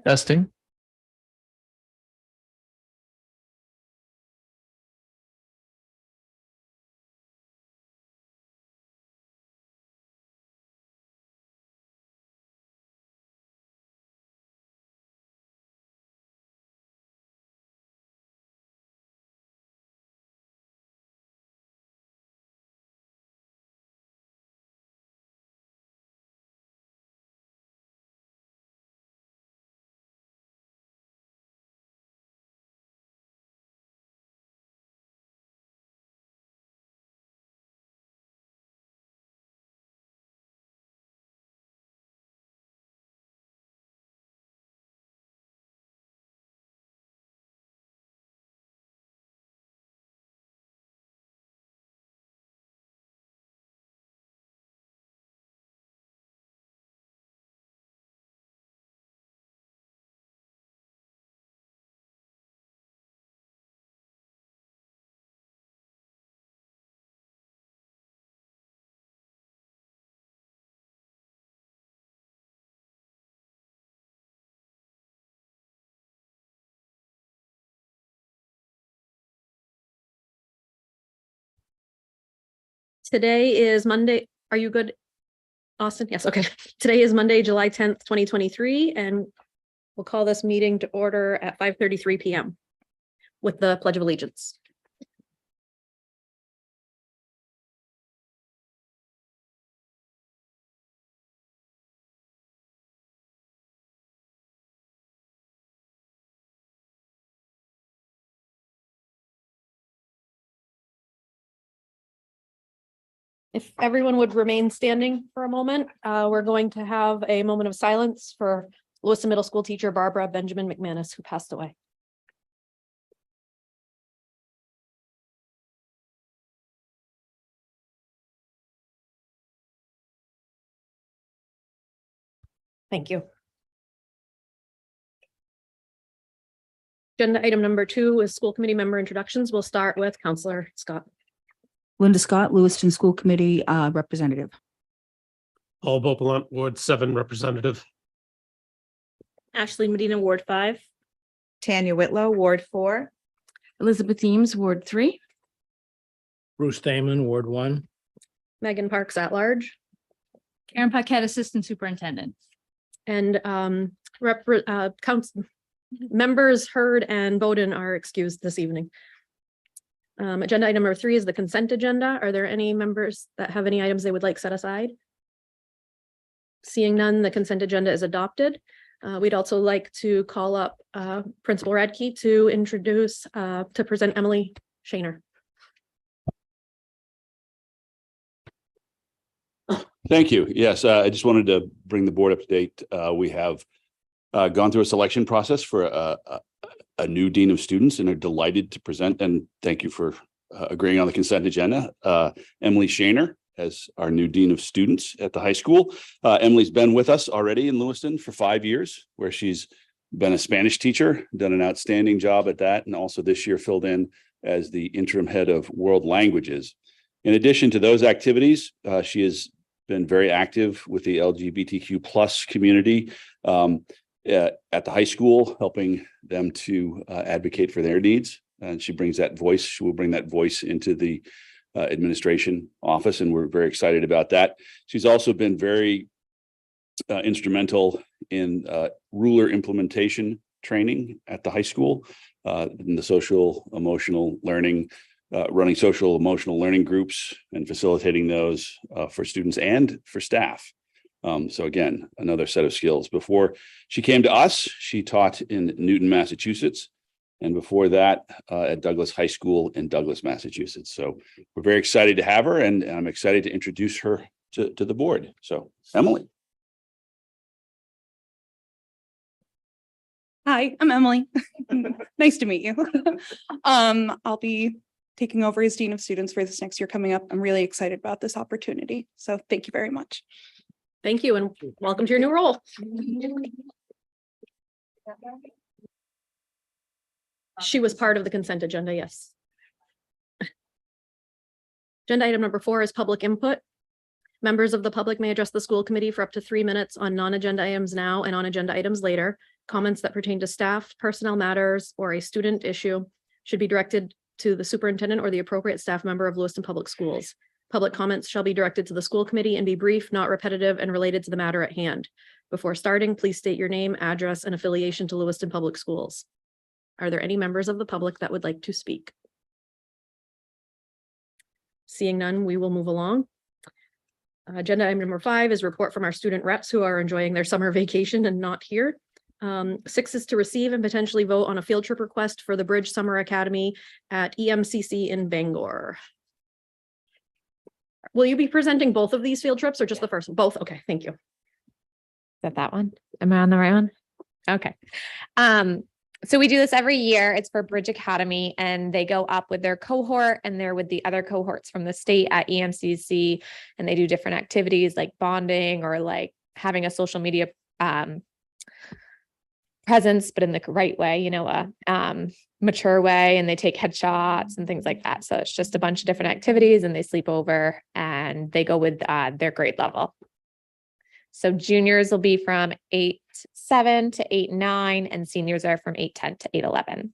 Testing. Today is Monday. Are you good, Austin? Yes, okay. Today is Monday, July 10th, 2023, and we'll call this meeting to order at 5:33 p.m. with the Pledge of Allegiance. If everyone would remain standing for a moment, we're going to have a moment of silence for Lewiston Middle School teacher Barbara Benjamin McManus, who passed away. Thank you. Agenda item number 2 is school committee member introductions. We'll start with Counselor Scott. Linda Scott, Lewiston School Committee representative. Paul Beauplan, Ward 7 representative. Ashley Medina, Ward 5. Tanya Whitlow, Ward 4. Elizabeth Eames, Ward 3. Bruce Damon, Ward 1. Megan Parks at large. Karen Paquette, Assistant Superintendent. And council members Hurd and Bowden are excused this evening. Agenda item number 3 is the consent agenda. Are there any members that have any items they would like set aside? Seeing none, the consent agenda is adopted. We'd also like to call up Principal Radke to introduce, to present Emily Shaner. Thank you. Yes, I just wanted to bring the board up to date. We have gone through a selection process for a new dean of students and are delighted to present, and thank you for agreeing on the consent agenda. Emily Shaner as our new dean of students at the high school. Emily's been with us already in Lewiston for 5 years, where she's been a Spanish teacher, done an outstanding job at that, and also this year filled in as the interim head of world languages. In addition to those activities, she has been very active with the LGBTQ plus community at the high school, helping them to advocate for their needs. And she brings that voice. She will bring that voice into the administration office, and we're very excited about that. She's also been very instrumental in ruler implementation training at the high school, in the social emotional learning, running social emotional learning groups and facilitating those for students and for staff. So again, another set of skills. Before she came to us, she taught in Newton, Massachusetts, and before that at Douglas High School in Douglas, Massachusetts. So we're very excited to have her, and I'm excited to introduce her to the board. So Emily. Hi, I'm Emily. Nice to meet you. I'll be taking over as Dean of Students for this next year coming up. I'm really excited about this opportunity. So thank you very much. Thank you, and welcome to your new role. She was part of the consent agenda, yes. Agenda item number 4 is public input. Members of the public may address the school committee for up to 3 minutes on non-agenda items now and on agenda items later. Comments that pertain to staff, personnel matters, or a student issue should be directed to the superintendent or the appropriate staff member of Lewiston Public Schools. Public comments shall be directed to the school committee and be brief, not repetitive, and related to the matter at hand. Before starting, please state your name, address, and affiliation to Lewiston Public Schools. Are there any members of the public that would like to speak? Seeing none, we will move along. Agenda item number 5 is report from our student reps who are enjoying their summer vacation and not here. 6 is to receive and potentially vote on a field trip request for the Bridge Summer Academy at EMCC in Bangor. Will you be presenting both of these field trips or just the first one? Both? Okay, thank you. That one? Am I on the right one? Okay. So we do this every year. It's for Bridge Academy and they go up with their cohort and they're with the other cohorts from the state at EMCC and they do different activities like bonding or like having a social media presence, but in the right way, you know, a mature way, and they take headshots and things like that. So it's just a bunch of different activities and they sleep over and they go with their grade level. So juniors will be from 8-7 to 8-9 and seniors are from 8-10 to 8-11.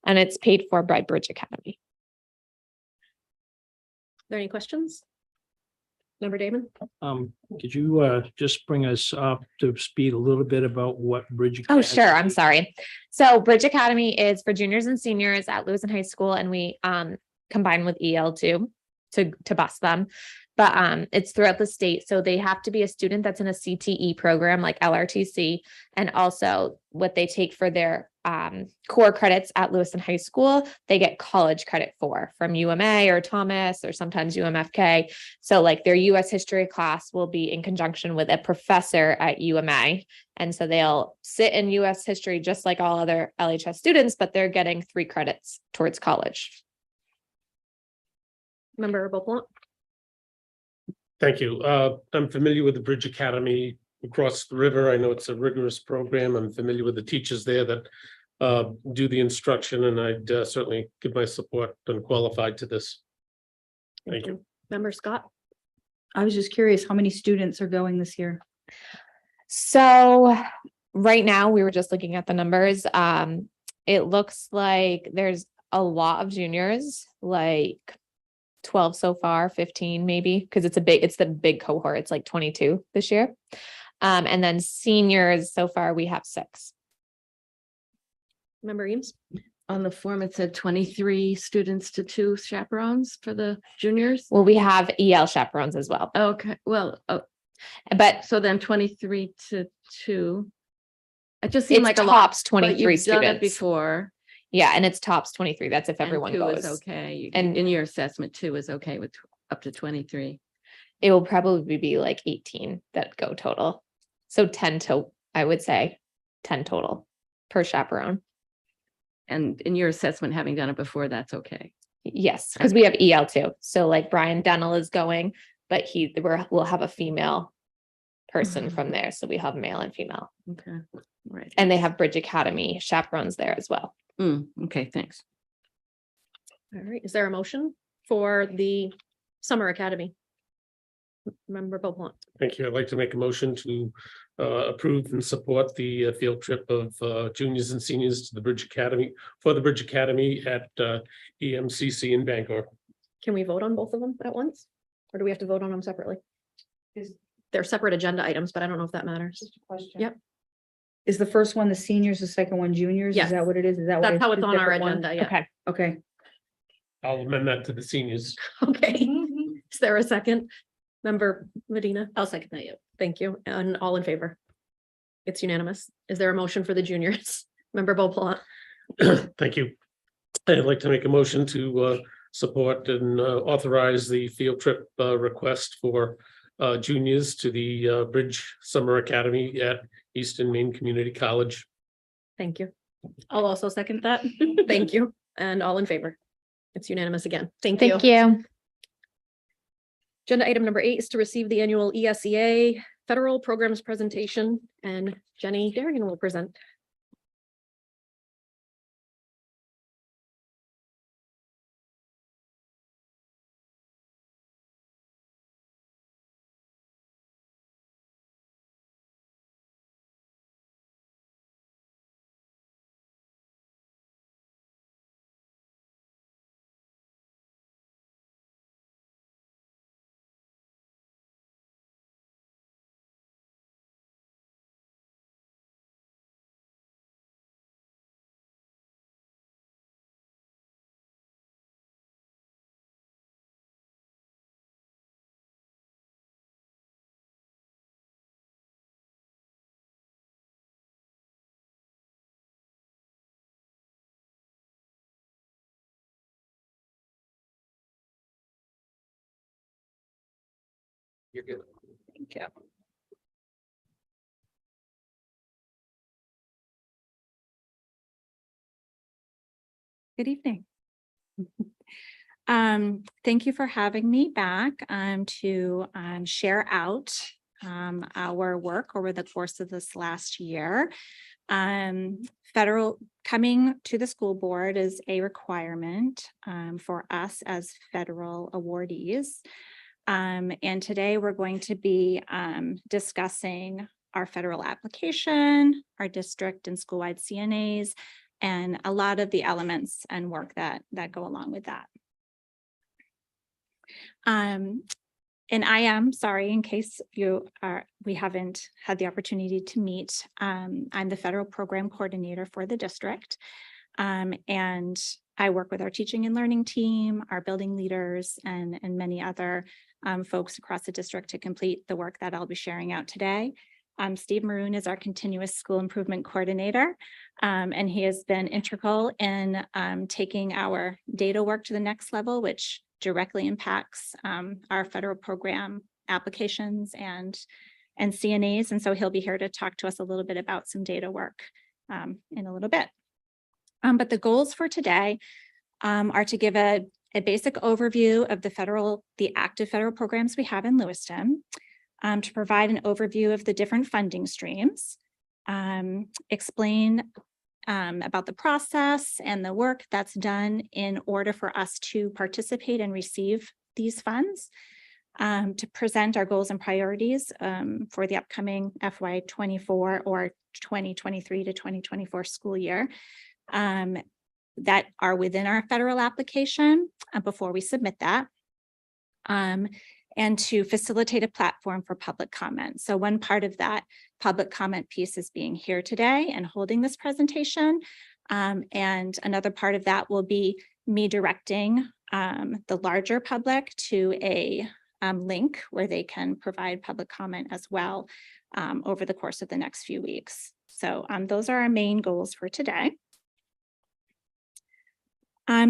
And it's paid for by Bridge Academy. Are there any questions? Member Damon? Could you just bring us up to speed a little bit about what Bridge? Oh, sure. Academy- I'm sorry. So Bridge Academy is for juniors and seniors at Lewiston High School, and we combine with EL2 to bus them. But it's throughout the state. So they have to be a student that's in a CTE program like LRTC, and also what they take for their core credits at Lewiston High School, they get college credit from UMA or Thomas or sometimes UMFK. So like their US history class will be in conjunction with a professor at UMA. And so they'll sit in US history just like all other LHS students, but they're getting 3 credits towards college. Member Beaupont? Thank you. I'm familiar with the Bridge Academy across the river. I know it's a rigorous program. I'm familiar with the teachers there that do the instruction, and I'd certainly give my support and qualified to this. Thank you. Member Scott? I was just curious, how many students are going this year? So right now we were just looking at the numbers. It looks like there's a lot of juniors, like 12 so far, 15 maybe, because it's the big cohort. It's like 22 this year. And then seniors so far we have 6. Member Eames? On the form, it said 23 students to 2 chaperones for the juniors. Well, we have EL chaperones as well, Okay, well, but so then 23 to 2. It just it's seemed like a lot. tops But 23 you've done it students. Before. Yeah, and it's tops 23. That's if and everyone 2 goes. is okay. And- And in your assessment, 2 is okay with up to 23. It will probably be like 18 that go total. So 10 to, I would say 10 total per chaperone. And in your assessment, having done it before, that's okay. Yes, because we have EL too. So like Brian Dennell is going, but we'll have a female person from there. So we have male and female, Okay, right. and they have Bridge Academy chaperones there as well. Okay, thanks. All right, is there a motion for the Summer Academy? Member Beaupont? Thank you. I'd like to make a motion to approve and support the field trip of juniors and seniors to the Bridge Academy for the Bridge Academy at EMCC in Bangor. Can we vote on both of them at once? Or do we have to vote on them separately? They're separate agenda items, but I don't know if that matters. Yep. Is the first one the seniors, the second one juniors? Yes. Is that what it is? Is that? why That's how it's two on our different ones? agenda, yeah. Okay. Okay. I'll amend that to the seniors. Okay. Is there a second? Member Medina? I'll second that. Thank you. And all in favor? It's unanimous. Is there a motion for the juniors? Member Beaupont? Thank you. I'd like to make a motion to support and authorize the field trip request for juniors to the Bridge Summer Academy at Eastern Maine Community College. Thank you. I'll also second that. Thank you. And all in favor? It's unanimous again. Thank you. Thank you. Agenda item number 8 is to receive the annual ESEA federal programs presentation, and Jenny Darrigan will present. You're good. Thank you. Good evening. Thank you for having me back to share out our work over the course of this last year. Federal coming to the school board is a requirement for us as federal awardees. And today we're going to be discussing our federal application, our district and school-wide CNAs, and a lot of the elements and work that go along with that. And I am sorry, in case we haven't had the opportunity to meet. I'm the federal program coordinator for the district. And I work with our teaching and learning team, our building leaders, and many other folks across the district to complete the work that I'll be sharing out today. Steve Maroon is our continuous school improvement coordinator, and he has been integral in taking our data work to the next level, which directly impacts our federal program applications and CNAs. And so he'll be here to talk to us a little bit about some data work in a little bit. But the goals for today are to give a basic overview of the active federal programs we have in Lewiston, to provide an overview of the different funding streams, explain about the process and the work that's done in order for us to participate and receive these funds, to present our goals and priorities for the upcoming FY24 or 2023 to 2024 school year that are within our federal application before we submit that. And to facilitate a platform for public comment. So one part of that public comment piece is being here today and holding this presentation. And another part of that will be me directing the larger public to a link where they can provide public comment as well over the course of the next few weeks. So those are our main goals for today.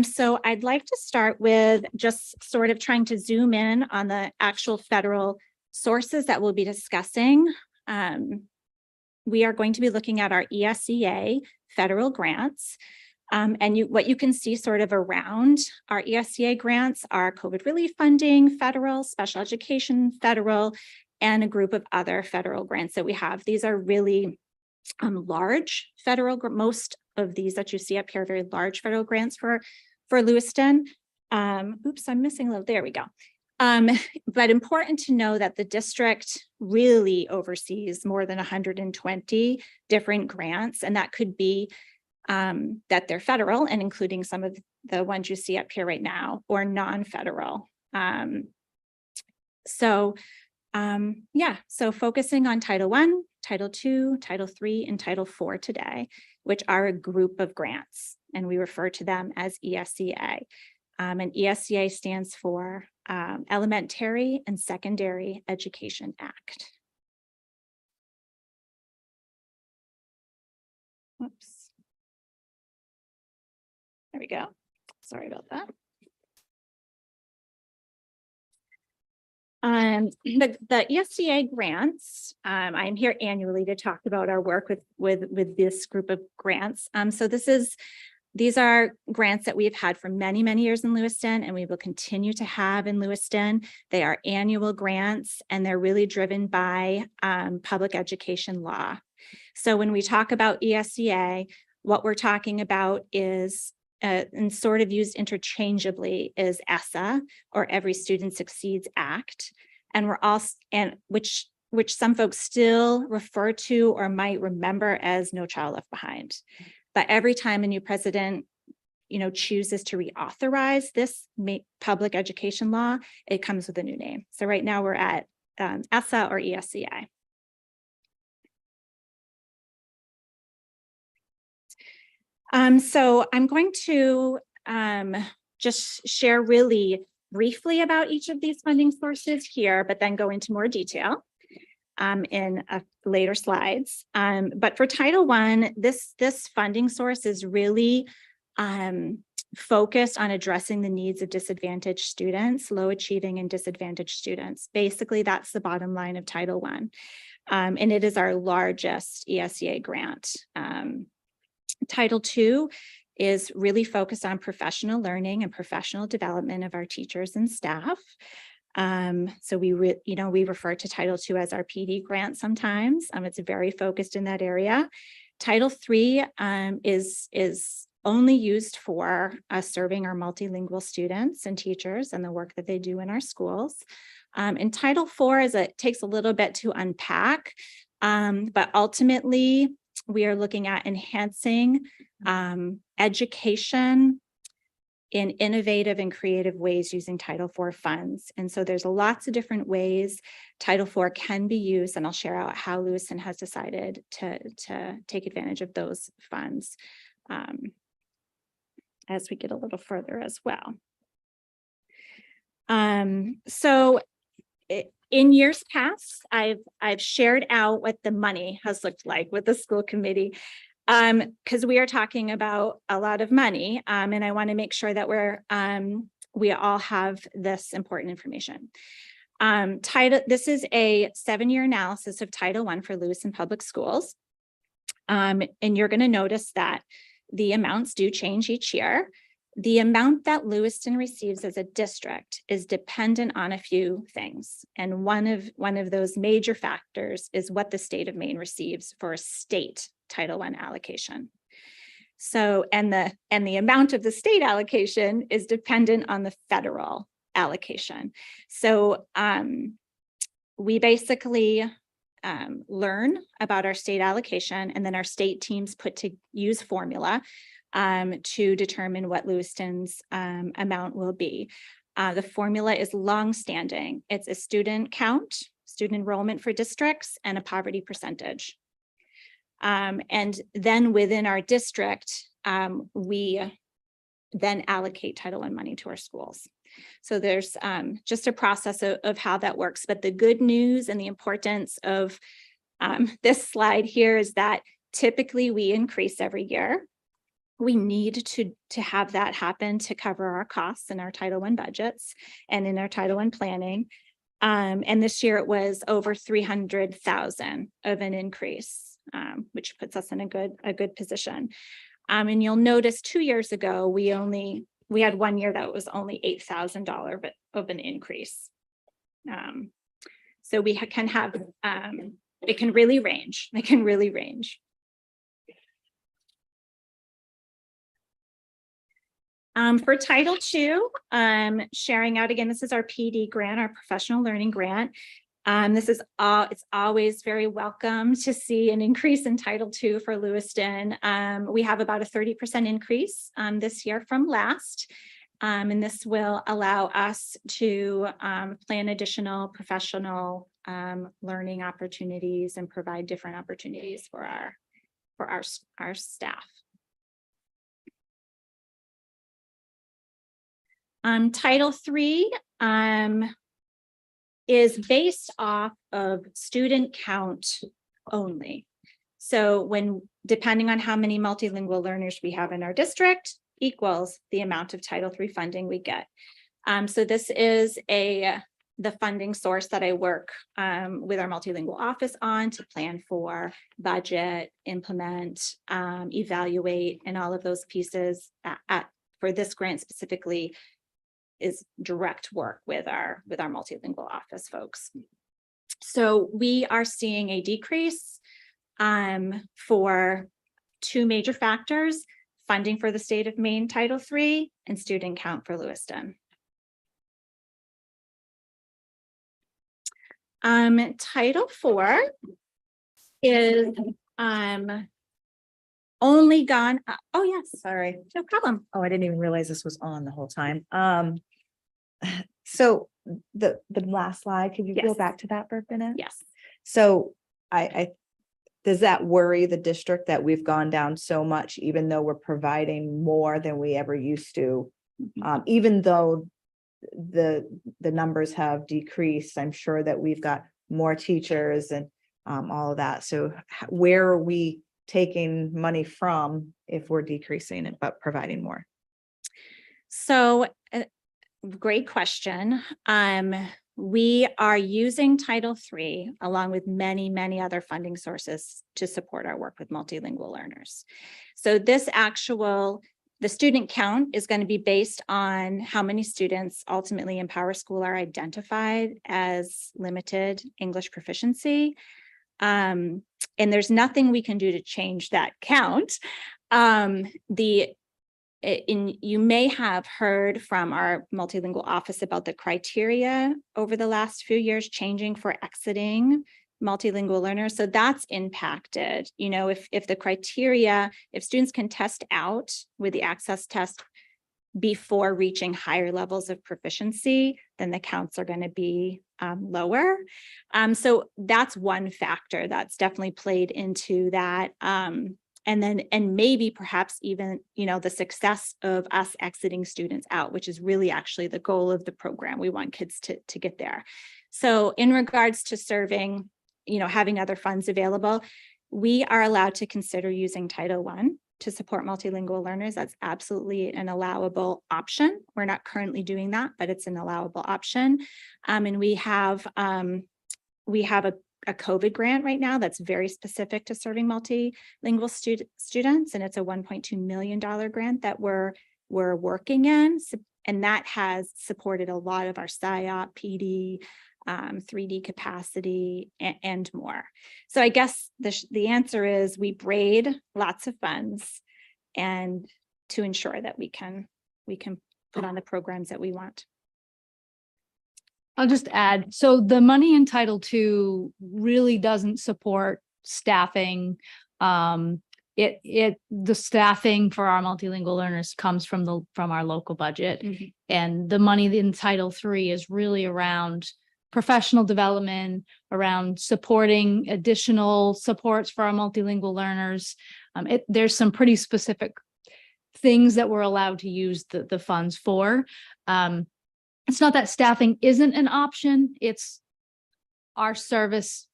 So I'd like to start with just sort of trying to zoom in on the actual federal sources that we'll be discussing. We are going to be looking at our ESEA federal grants. And what you can see sort of around our ESEA grants are COVID relief funding, federal, special education, federal, and a group of other federal grants that we have. These are really large federal, most of these that you see up here, very large federal grants for Lewiston. Oops, I'm missing a little, there we go. But important to know that the district really oversees more than 120 different grants, and that could be that they're federal and including some of the ones you see up here right now, or non-federal. So focusing on Title I, Title II, Title III, and Title IV today, which are a group of grants, and we refer to them as ESEA. And ESEA stands for Elementary and Secondary Education Act. Whoops. There we go. Sorry about that. The ESEA grants, I'm here annually to talk about our work with this group of grants. So these are grants that we've had for many, many years in Lewiston, and we will continue to have in Lewiston. They are annual grants, and they're really driven by public education law. So when we talk about ESEA, what we're talking about is and sort of used interchangeably is ESSA, or Every Student Succeeds Act, and which some folks still refer to or might remember as No Child Left Behind. But every time a new president, chooses to reauthorize this public education law, it comes with a new name. So right now we're at ESSA or ESEA. So I'm going to just share really briefly about each of these funding sources here, but then go into more detail in later slides. But for Title I, this funding source is really focused on addressing the needs of disadvantaged students, low achieving and disadvantaged students. Basically, that's the bottom line of Title I. And it is our largest ESEA grant. Title II is really focused on professional learning and professional development of our teachers and staff. So we refer to Title II as our PD grant sometimes. It's very focused in that area. Title III is only used for serving our multilingual students and teachers and the work that they do in our schools. And Title IV takes a little bit to unpack, but ultimately we are looking at enhancing education in innovative and creative ways using Title IV funds. And so there's lots of different ways Title IV can be used, and I'll share out how Lewiston has decided to take advantage of those funds as we get a little further as well. So in years past, I've shared out what the money has looked like with the school committee, because we are talking about a lot of money, and I want to make sure that we all have this important information. This is a 7-year analysis of Title I for Lewiston Public Schools, and you're going to notice that the amounts do change each year. The amount that Lewiston receives as a district is dependent on a few things. And one of those major factors is what the state of Maine receives for a state Title I allocation. So, and the amount of the state allocation is dependent on the federal allocation. So we basically learn about our state allocation, and then our state teams use formula to determine what Lewiston's amount will be. The formula is long-standing. It's a student count, student enrollment for districts, and a poverty percentage. And then within our district, we then allocate Title I money to our schools. So there's just a process of how that works. But the good news and the importance of this slide here is that typically we increase every year. We need to have that happen to cover our costs in our Title I budgets and in our Title I planning. And this year it was over 300,000 of an increase, which puts us in a good position. And you'll notice 2 years ago, we had 1 year that was only $8,000 of an increase. So we can have, it can really range. It can really range. For Title II, sharing out again, this is our PD grant, our professional learning grant. It's always very welcome to see an increase in Title II for Lewiston. We have about a 30% increase this year from last. And this will allow us to plan additional professional learning opportunities and provide different opportunities for our staff. Title III is based off of student count only. So depending on how many multilingual learners we have in our district equals the amount of Title III funding we get. So this is the funding source that I work with our multilingual office on to plan for, budget, implement, evaluate, and all of those pieces for this grant specifically is direct work with our multilingual office folks. So we are seeing a decrease for two major factors: funding for the state of Maine Title III and student count for Lewiston. Title IV is only gone. Oh yes, Sorry. no problem. Oh, I didn't even realize this was on the whole time. So the last slide, could you go Yes. back to that for a minute? Yes. So I does that worry the district that we've gone down so much, even though we're providing more than we ever used to? Even though the numbers have decreased, I'm sure that we've got more teachers and all of that. So where are we taking money from if we're decreasing it but providing more? So, great question. We are using Title III along with many, many other funding sources to support our work with multilingual learners. So the student count is going to be based on how many students ultimately in PowerSchool are identified as limited English proficiency. And there's nothing we can do to change that count. You may have heard from our multilingual office about the criteria over the last few years changing for exiting multilingual learners. So that's impacted, if the criteria, if students can test out with the access test before reaching higher levels of proficiency, then the counts are going to be lower. So that's one factor that's definitely played into that. And maybe perhaps even, the success of us exiting students out, which is really actually the goal of the program. We want kids to get there. So in regards to serving, having other funds available, we are allowed to consider using Title I to support multilingual learners. That's absolutely an allowable option. We're not currently doing that, but it's an allowable option. And we have a COVID grant right now that's very specific to serving multilingual students, and it's a $1.2 million grant that we're working in, and that has supported a lot of our SIOP, PD, 3D capacity, and more. So I guess the answer is we braid lots of funds and to ensure that we can put on the programs that we want. I'll just add, so the money in Title II really doesn't support staffing. The staffing for our multilingual learners comes from our local budget. Mm-hmm. And the money in Title III is really around professional development, around supporting additional supports for our multilingual learners. There's some pretty specific things that we're allowed to use the funds for. It's not that staffing isn't an option. It's our service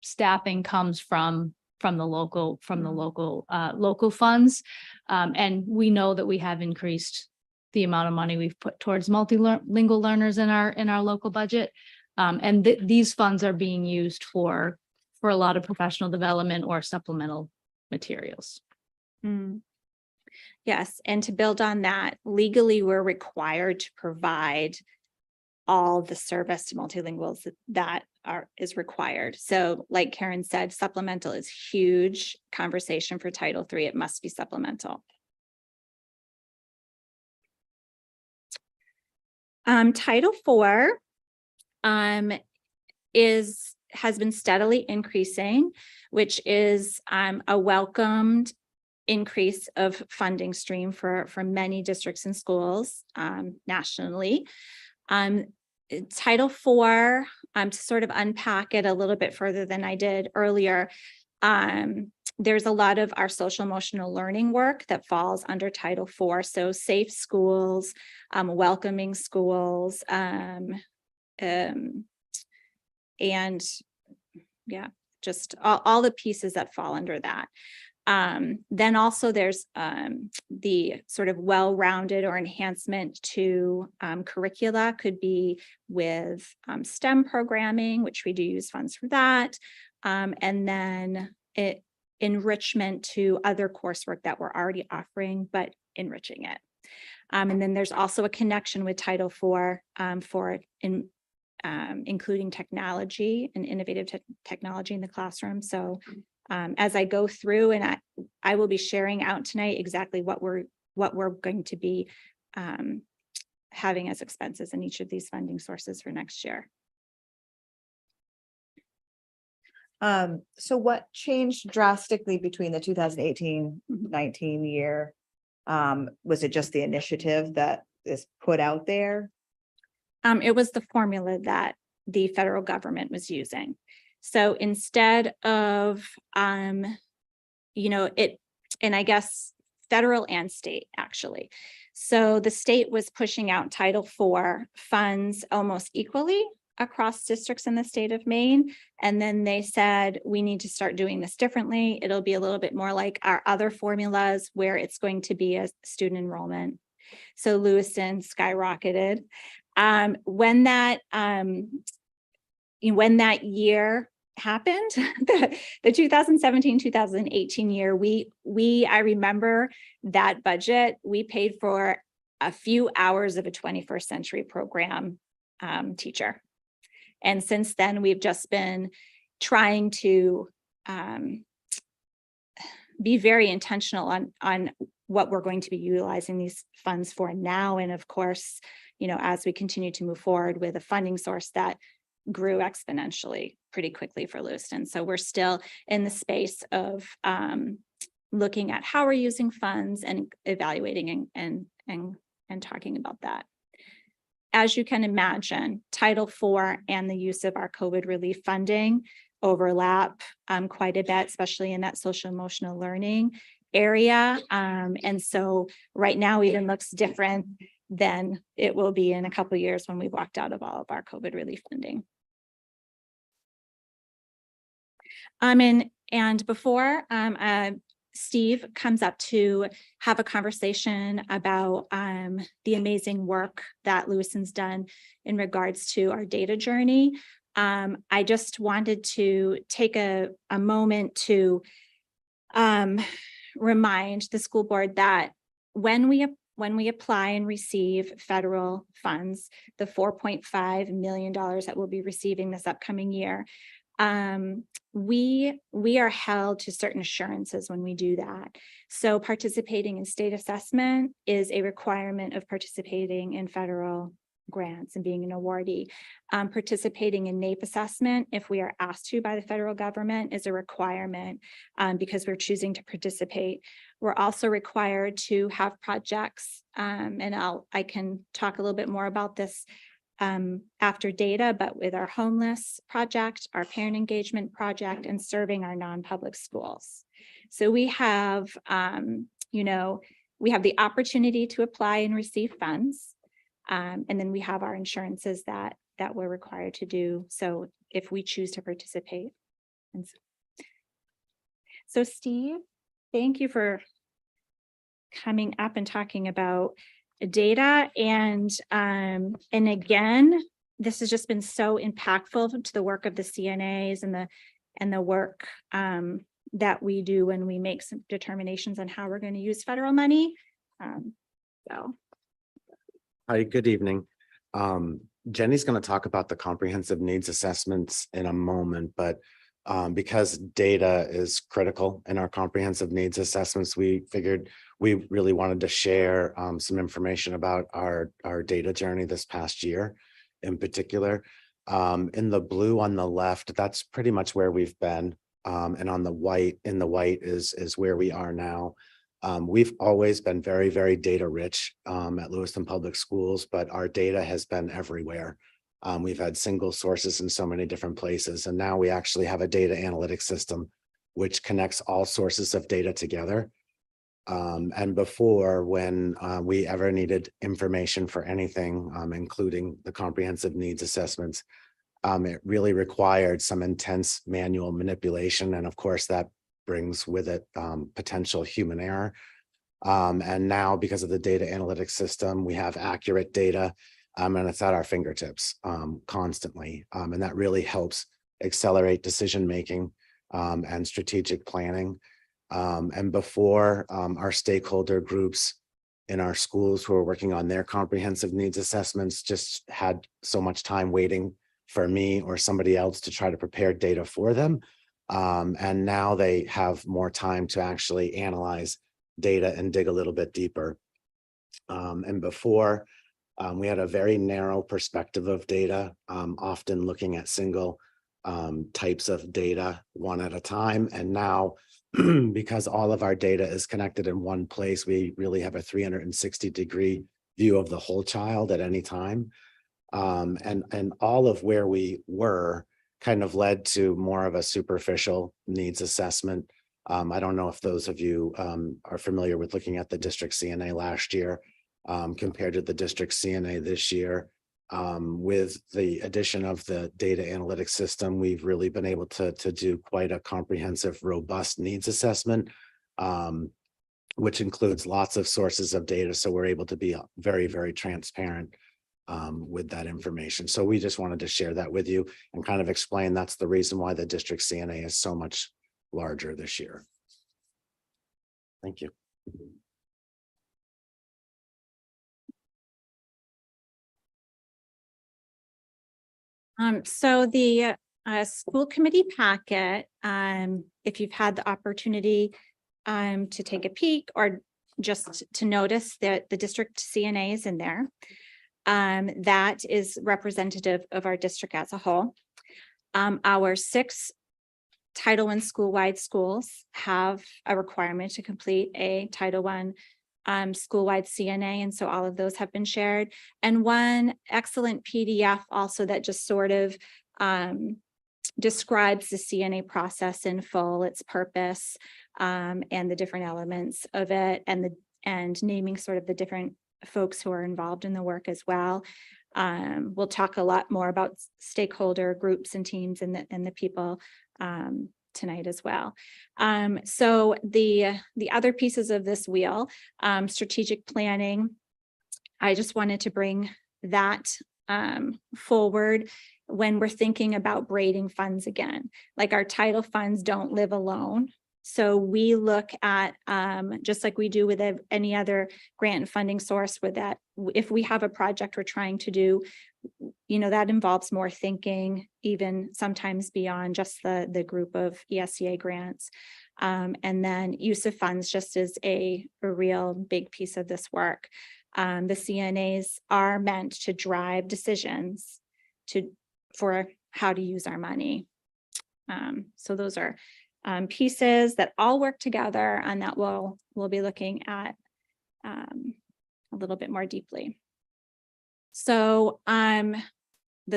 staffing comes from the local funds. And we know that we have increased the amount of money we've put towards multilingual learners in our local budget. And these funds are being used for a lot of professional development or supplemental materials. Mm. Yes, and to build on that, legally, we're required to provide all the service to multilinguals that is required. So like Karen said, supplemental is huge conversation for Title III. It must be supplemental. Title IV has been steadily increasing, which is a welcomed increase of funding stream for many districts and schools nationally. Title IV, to sort of unpack it a little bit further than I did earlier, there's a lot of our social emotional learning work that falls under Title IV. So safe schools, welcoming schools, and yeah, just all the pieces that fall under that. Then also there's the sort of well-rounded or enhancement to curricula, could be with STEM programming, which we do use funds for that. And then enrichment to other coursework that we're already offering, but enriching it. And then there's also a connection with Title IV for including technology and innovative technology in the classroom. So as I go through, and I will be sharing out tonight exactly what we're going to be having as expenses in each of these funding sources for next year. So what changed drastically between the 2018-19 year? Was it just the initiative that is put out there? It was the formula that the federal government was using. So instead of, and I guess federal and state actually. So the state was pushing out Title IV funds almost equally across districts in the state of Maine. And then they said, we need to start doing this differently. It'll be a little bit more like our other formulas where it's going to be a student enrollment So Lewiston skyrocketed. When that year happened, the 2017-2018 year, I remember that budget, we paid for a few hours of a 21st century program teacher. And since then, we've just been trying to be very intentional on what we're going to be utilizing these funds for now. And of course, as we continue to move forward with a funding source that grew exponentially pretty quickly for Lewiston. So we're still in the space of looking at how we're using funds and evaluating and talking about that. As you can imagine, Title IV and the use of our COVID relief funding overlap quite a bit, especially in that social emotional learning area. And so right now even looks different than it will be in a couple of years when we've walked out of all of our COVID relief funding. And before Steve comes up to have a conversation about the amazing work that Lewiston's done in regards to our data journey, I just wanted to take a moment to remind the school board that when we apply and receive federal funds, the $4.5 million that we'll be receiving this upcoming year, we are held to certain assurances when we do that. So participating in state assessment is a requirement of participating in federal grants and being an awardee. Participating in NAEP assessment, if we are asked to by the federal government, is a requirement because we're choosing to participate. We're also required to have projects, and I can talk a little bit more about this after data, but with our homeless project, our parent engagement project, and serving our non-public schools. So we have, we have the opportunity to apply and receive funds. And then we have our insurances that we're required to do. So if we choose to participate. And so Steve, thank you for coming up and talking about data. And again, this has just been so impactful to the work of the CNAs and the work that we do when we make some determinations on how we're going to use federal money. Hi, good evening. Jenny's going to talk about the comprehensive needs assessments in a moment, but because data is critical in our comprehensive needs assessments, we figured we really wanted to share some information about our data journey this past year in particular. In the blue on the left, that's pretty much where we've been. And on the white, in the white is where we are now. We've always been very, very data rich at Lewiston Public Schools, but our data has been everywhere. We've had single sources in so many different places, and now we actually have a data analytics system which connects all sources of data together. And before, when we ever needed information for anything, including the comprehensive needs assessments, it really required some intense manual manipulation. And of course, that brings with it potential human error. And now, because of the data analytics system, we have accurate data and it's at our fingertips constantly. And that really helps accelerate decision-making and strategic planning. And before, our stakeholder groups in our schools who are working on their comprehensive needs assessments just had so much time waiting for me or somebody else to try to prepare data for them. And now they have more time to actually analyze data and dig a little bit deeper. And before, we had a very narrow perspective of data, often looking at single types of data one at a time. And now, because all of our data is connected in one place, we really have a 360-degree view of the whole child at any time. And all of where we were kind of led to more of a superficial needs assessment. I don't know if those of you are familiar with looking at the district CNA last year compared to the district CNA this year. With the addition of the data analytics system, we've really been able to do quite a comprehensive, robust needs assessment. which includes lots of sources of data. So we're able to be very, very transparent with that information. So we just wanted to share that with you and kind of explain that's the reason why the district CNA is so much larger this year. Thank you. So the school committee packet, if you've had the opportunity to take a peek or just to notice that the district CNA is in there, that is representative of our district as a whole. Our 6 Title I school-wide schools have a requirement to complete a Title I school-wide CNA, and so all of those have been shared. And one excellent PDF also that just sort of describes the CNA process in full, its purpose, and the different elements of it, and naming sort of the different folks who are involved in the work as well. We'll talk a lot more about stakeholder groups and teams and the people tonight as well. So the other pieces of this wheel, strategic planning, I just wanted to bring that forward when we're thinking about braiding funds again. Like our title funds don't live alone. So we look at, just like we do with any other grant and funding source, with that, if we have a project we're trying to do, that involves more thinking, even sometimes beyond just the group of ESCA grants. And then use of funds just is a real big piece of this work. The CNAs are meant to drive decisions for how to use our money. So those are pieces that all work together, and that we'll be looking at a little bit more deeply. So the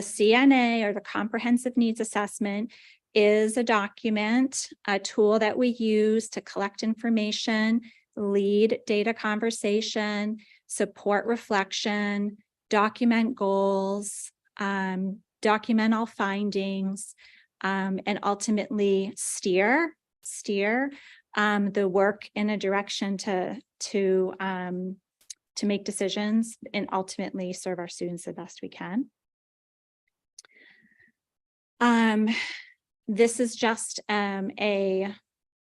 CNA, or the Comprehensive Needs Assessment, is a document, a tool that we use to collect information, lead data conversation, support reflection, document goals, document all findings, and ultimately steer the work in a direction to make decisions and ultimately serve our students the best we can. This is just a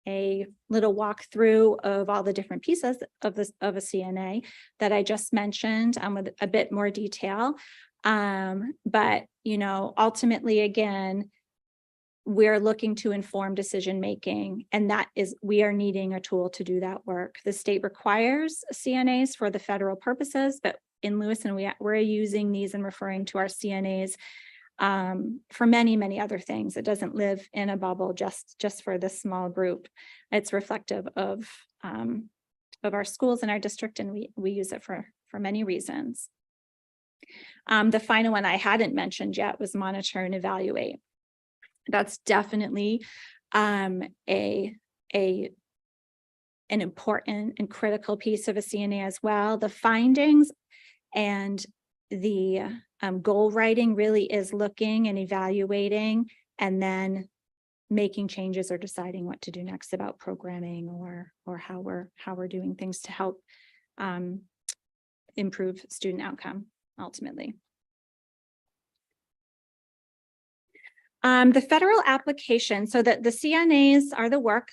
little walkthrough of all the different pieces of a CNA that I just mentioned, with a bit more detail. But ultimately, again, we're looking to inform decision making, and we are needing a tool to do that work. The state requires CNAs for the federal purposes, but in Lewiston, we're using these and referring to our CNAs for many, many other things. It doesn't live in a bubble just for this small group. It's reflective of our schools and our district, and we use it for many reasons. The final one I hadn't mentioned yet was monitor and evaluate. That's definitely an important and critical piece of a CNA as well. The findings and the goal writing really is looking and evaluating, and then making changes or deciding what to do next about programming or how we're doing things to help improve student outcome ultimately. The federal application, so that the CNAs are the work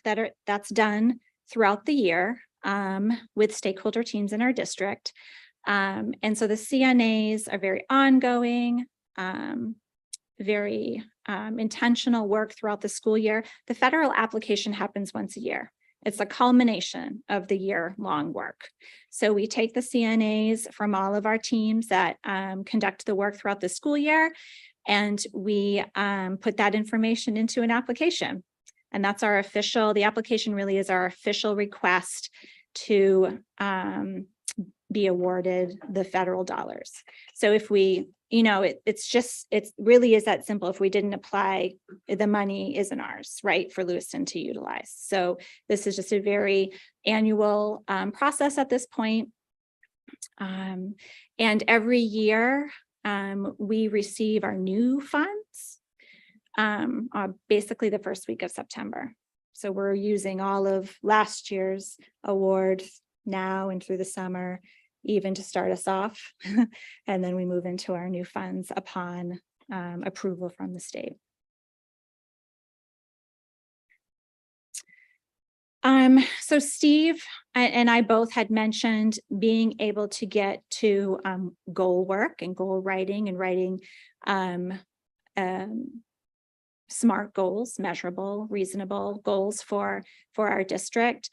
that's done throughout the year with stakeholder teams in our district. And so the CNAs are very ongoing, very intentional work throughout the school year. The federal application happens once a year. It's a culmination of the year-long work. So we take the CNAs from all of our teams that conduct the work throughout the school year, and we put that information into an application. And that's the application really is our official request to be awarded the federal dollars. So if we, it really is that simple. If we didn't apply, the money isn't ours, right, for Lewiston to utilize. So this is just a very annual process at this point. And every year we receive our new funds basically the first week of September. So we're using all of last year's award now and through the summer, even to start us off. And then we move into our new funds upon approval from the state. So Steve and I both had mentioned being able to get to goal work and goal writing and writing SMART goals, measurable, reasonable goals for our district.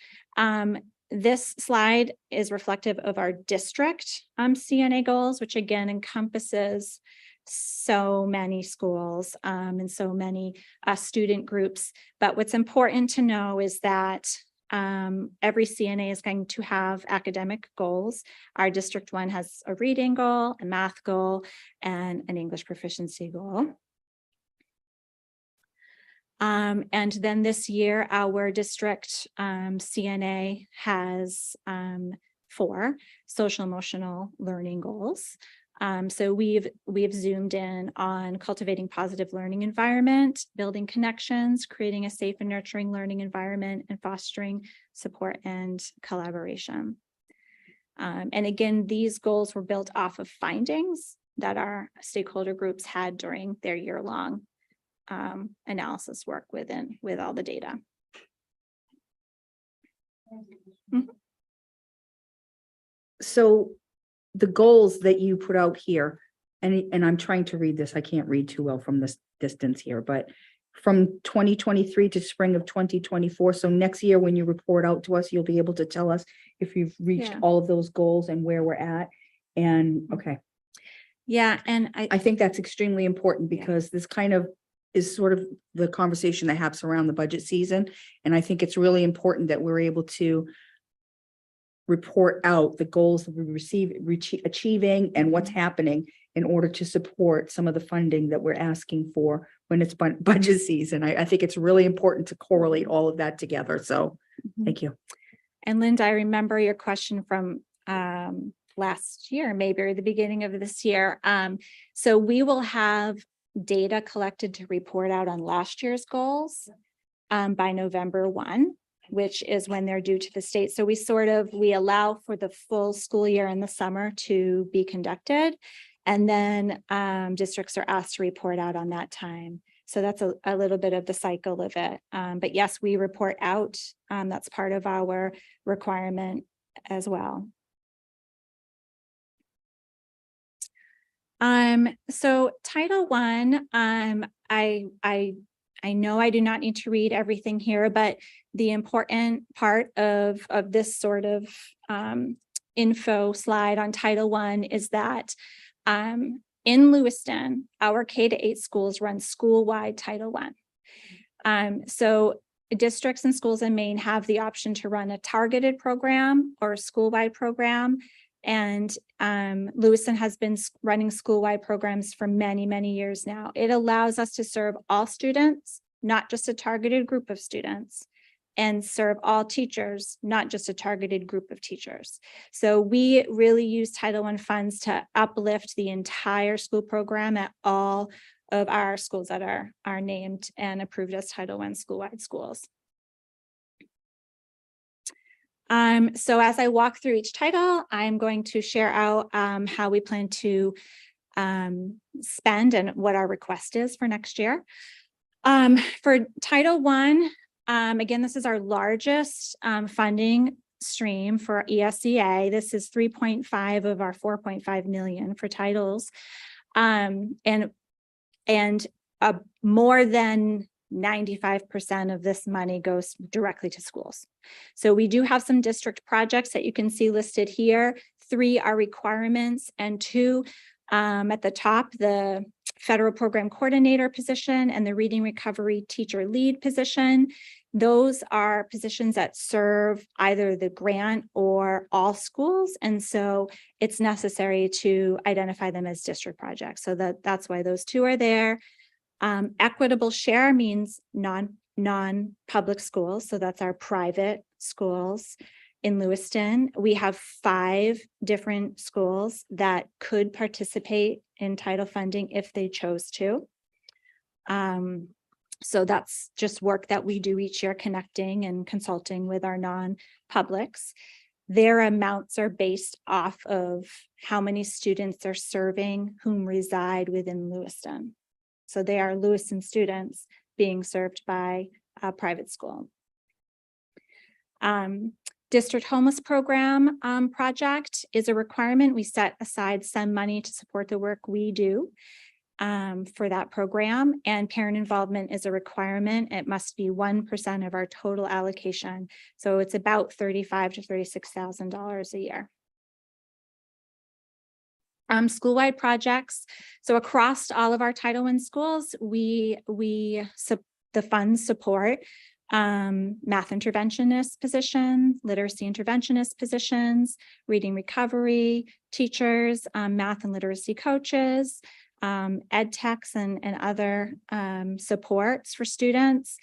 This slide is reflective of our district CNA goals, which again encompasses so many schools and so many student groups. But what's important to know is that every CNA is going to have academic goals. Our District 1 has a reading goal, a math goal, and an English proficiency goal. And then this year, our district CNA has 4 social emotional learning goals. So we've zoomed in on cultivating positive learning environment, building connections, creating a safe and nurturing learning environment, and fostering support and collaboration. And again, these goals were built off of findings that our stakeholder groups had during their year-long analysis work with all the data. Mm-hmm. So the goals that you put out here, and I'm trying to read this, I can't read too well from this distance here, but from 2023 to spring of 2024. So next year, when you report out to us, you'll be able to tell us if you've reached all of those goals and where we're at. And okay. Yeah, and I think that's extremely important because this kind of is sort of the conversation that happens around the budget season. And I think it's really important that we're able to report out the goals that we achieving and what's happening in order to support some of the funding that we're asking for when it's budget season. I think it's really important to correlate all of that together. So thank you. And Linda, I remember your question from last year, maybe or the beginning of this year. So we will have data collected to report out on last year's goals by November 1, which is when they're due to the state. So we allow for the full school year in the summer to be conducted. And then districts are asked to report out on that time. So that's a little bit of the cycle of it. But yes, we report out. That's part of our requirement as well. So Title I, I know I do not need to read everything here, but the important part of this sort of info slide on Title I is that in Lewiston, our K-8 schools run school-wide Title I. So districts and schools in Maine have the option to run a targeted program or a school-wide program. And Lewiston has been running school-wide programs for many, many years now. It allows us to serve all students, not just a targeted group of students, and serve all teachers, not just a targeted group of teachers. So we really use Title I funds to uplift the entire school program at all of our schools that are named and approved as Title I school-wide schools. So as I walk through each title, I'm going to share out how we plan to spend and what our request is for next year. For Title I, again, this is our largest funding stream for ESEA. This is 3.5 of our 4.5 million for titles. And more than 95% of this money goes directly to schools. So we do have some district projects that you can see listed here. 3 are requirements and 2 at the top, the federal program coordinator position and the reading recovery teacher lead position. Those are positions that serve either the grant or all schools. And so it's necessary to identify them as district projects. So that's why those 2 are there. Equitable share means non-public schools. So that's our private schools in Lewiston. We have 5 different schools that could participate in title funding if they chose to. So that's just work that we do each year, connecting and consulting with our non-publics. Their amounts are based off of how many students they're serving whom reside within Lewiston. So they are Lewiston students being served by a private school. District homeless program project is a requirement. We set aside some money to support the work we do for that program, and parent involvement is a requirement. It must be 1% of our total allocation. So it's about $35,000 to $36,000 a year. School-wide projects. So across all of our Title I schools, the funds support math interventionist position, literacy interventionist positions, reading recovery, teachers, math and literacy coaches, ed techs and other supports for students.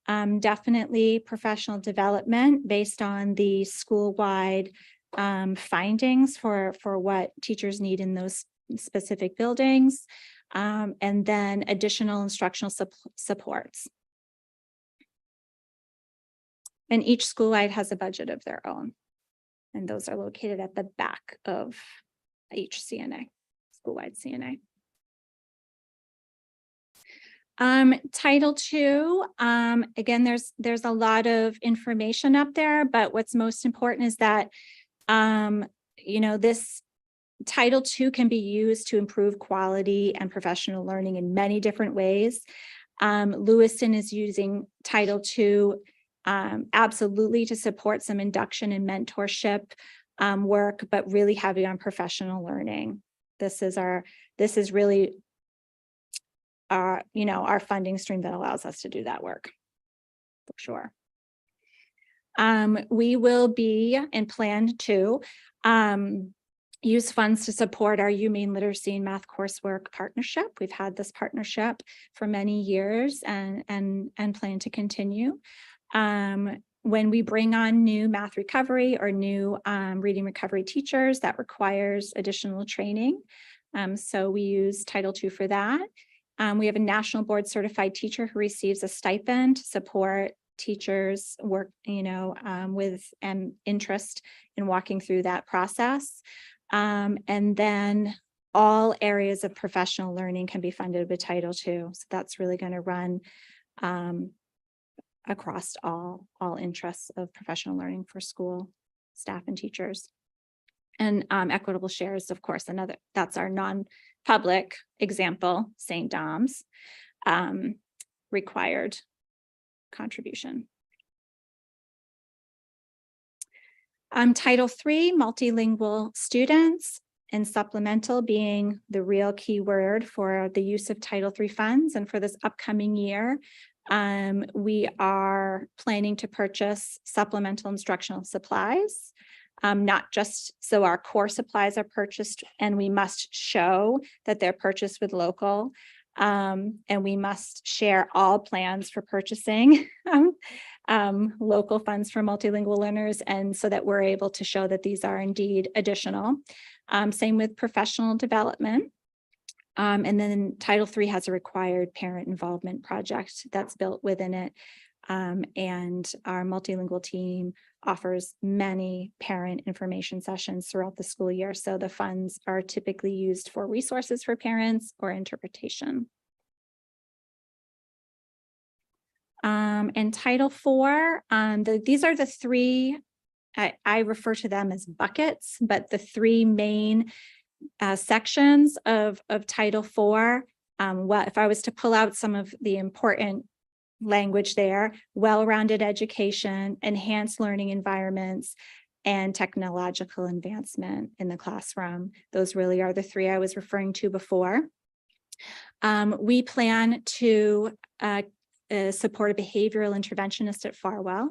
Definitely professional development based on the school-wide findings for what teachers need in those specific buildings, and then additional instructional supports. And each school-wide has a budget of their own. And those are located at the back of each CNA, school-wide CNA. Title II, again, there's a lot of information up there, but what's most important is that, this Title II can be used to improve quality and professional learning in many different ways. Lewiston is using Title II absolutely to support some induction and mentorship work, but really heavy on professional learning. This is really our funding stream that allows us to do that work, for sure. We will be and plan to use funds to support our UMaine Literacy and Math coursework partnership. We've had this partnership for many years and plan to continue. When we bring on new math recovery or new reading recovery teachers, that requires additional training. So we use Title II for that. We have a national board certified teacher who receives a stipend to support teachers work, with interest in walking through that process. And then all areas of professional learning can be funded with Title II. So that's really going to run across all interests of professional learning for school staff and teachers. And equitable shares, of course, that's our non-public example, St. Dom's required contribution. Title III, multilingual students, and supplemental being the real key word for the use of Title III funds. And for this upcoming year, we are planning to purchase supplemental instructional supplies, not just so our core supplies are purchased, and we must show that they're purchased with local, and we must share all plans for purchasing local funds for multilingual learners, and so that we're able to show that these are indeed additional. Same with professional development. And then Title III has a required parent involvement project that's built within it. And our multilingual team offers many parent information sessions throughout the school year. So the funds are typically used for resources for parents or interpretation. And Title IV, these are the three, I refer to them as buckets, but the three main sections of Title IV. If I was to pull out some of the important language there, well-rounded education, enhanced learning environments, and technological advancement in the classroom. Those really are the three I was referring to before. We plan to support a behavioral interventionist at Farwell,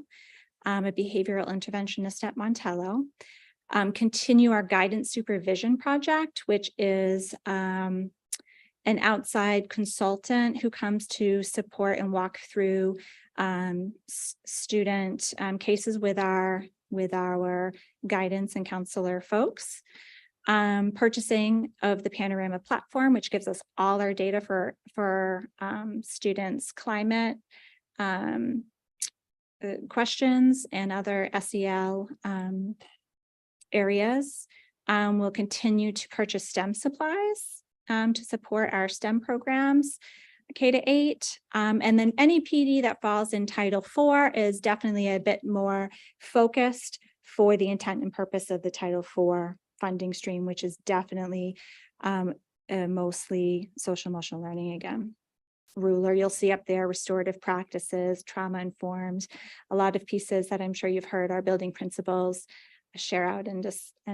a behavioral interventionist at Montello, continue our guidance supervision project, which is an outside consultant who comes to support and walk through student cases with our guidance and counselor folks. purchasing of the Panorama platform, which gives us all our data for students' climate questions and other SEL areas. We'll continue to purchase STEM supplies to support our STEM programs, K-8. And then any PD that falls in Title IV is definitely a bit more focused for the intent and purpose of the Title IV funding stream, which is definitely mostly social emotional learning again. Ruler, you'll see up there, restorative practices, trauma informed, a lot of pieces that I'm sure you've heard our building principals share out and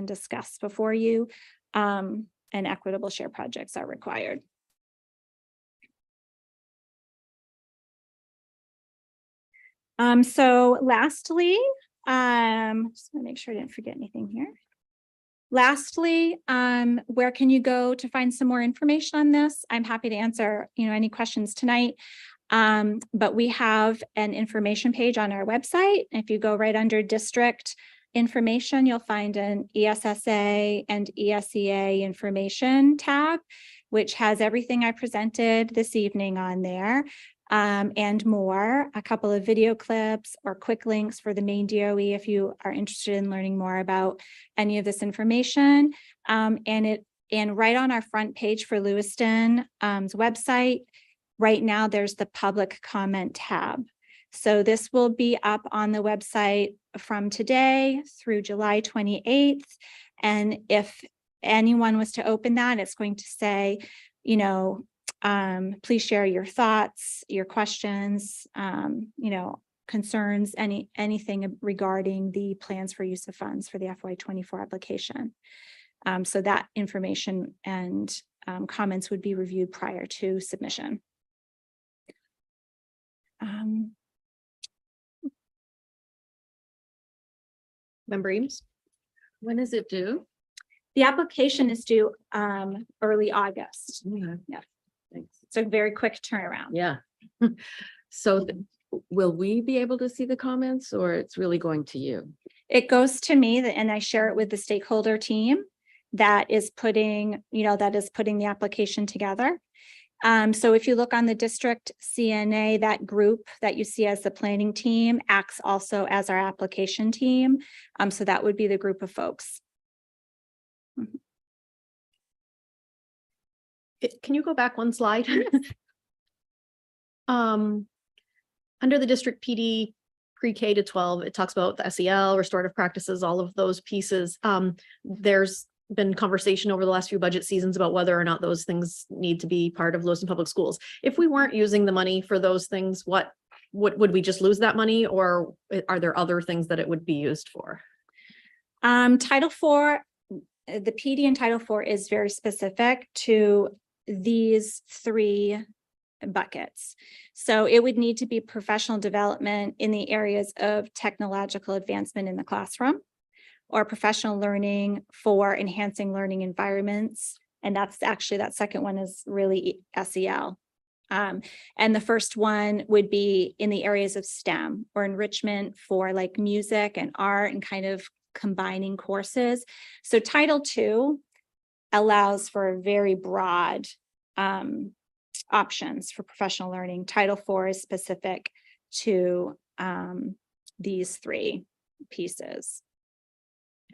discuss before you, and equitable share projects are required. So lastly, just want to make sure I didn't forget anything here. Lastly, where can you go to find some more information on this? I'm happy to answer, any questions tonight. But we have an information page on our website. If you go right under district information, you'll find an ESSA and ESEA information tab, which has everything I presented this evening on there. And more, a couple of video clips or quick links for the main DOE if you are interested in learning more about any of this information. And right on our front page for Lewiston's website, right now there's the public comment tab. So this will be up on the website from today through July 28th. And if anyone was to open that, it's going to say, please share your thoughts, your questions, concerns, anything regarding the plans for use of funds for the FY24 application. So that information and comments would be reviewed prior to submission. Member Eames? When is it due? The application is due early August. Yeah. Thanks. It's a very quick turnaround. Yeah. So will we be able to see the comments or it's really going to you? It goes to me and I share it with the stakeholder team that is putting the application together. So if you look on the district CNA, that group that you see as the planning team acts also as our application team. So that would be the group of folks. Can you go back one slide? Under the district PD pre-K to 12, it talks about the SEL, restorative practices, all of those pieces. There's been conversation over the last few budget seasons about whether or not those things need to be part of Lewiston Public Schools. If we weren't using the money for those things, would we just lose that money, or are there other things that it would be used for? Title IV, the PD in Title IV is very specific to these three buckets. So it would need to be professional development in the areas of technological advancement in the classroom, or professional learning for enhancing learning environments. And that's actually, that second one is really SEL. And the first one would be in the areas of STEM, or enrichment for like music and art and kind of combining courses. So Title II allows for very broad options for professional learning. Title IV is specific to these three pieces.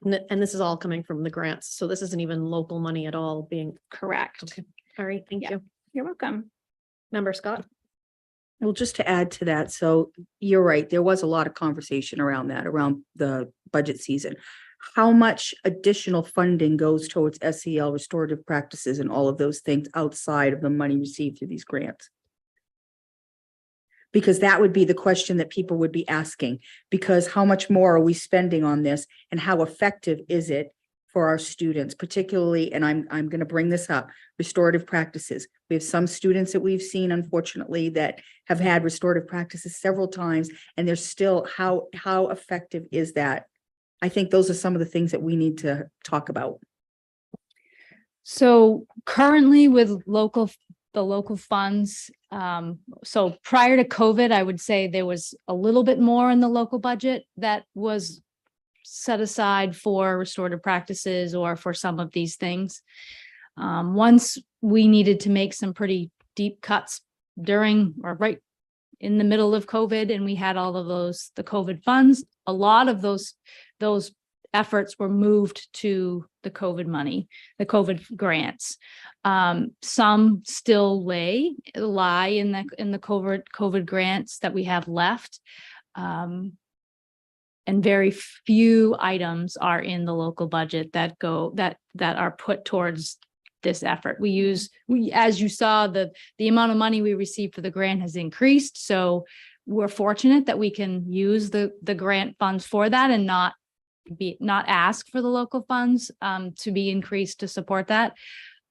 And this is all coming from the grants. So this isn't even local money at all being correct. Okay. All right. Thank you. You're welcome. Member Scott? Well, just to add to that, so you're right, there was a lot of conversation around the budget season. How much additional funding goes towards SEL, restorative practices, and all of those things outside of the money received through these grants? Because that would be the question that people would be asking, because how much more are we spending on this, and how effective is it for our students, particularly, and I'm going to bring this up, restorative practices. We have some students that we've seen, unfortunately, that have had restorative practices several times, and they're still, how effective is that? I think those are some of the things that we need to talk about. So currently with the local funds, so prior to COVID, I would say there was a little bit more in the local budget that was set aside for restorative practices or for some of these things. Once we needed to make some pretty deep cuts during or right in the middle of COVID, and we had all of the COVID funds, a lot of those efforts were moved to the COVID money, the COVID grants. Some still lie in the COVID grants that we have left. And very few items are in the local budget that are put towards this effort. As you saw, the amount of money we received for the grant has increased. So we're fortunate that we can use the grant funds for that and not ask for the local funds to be increased to support that.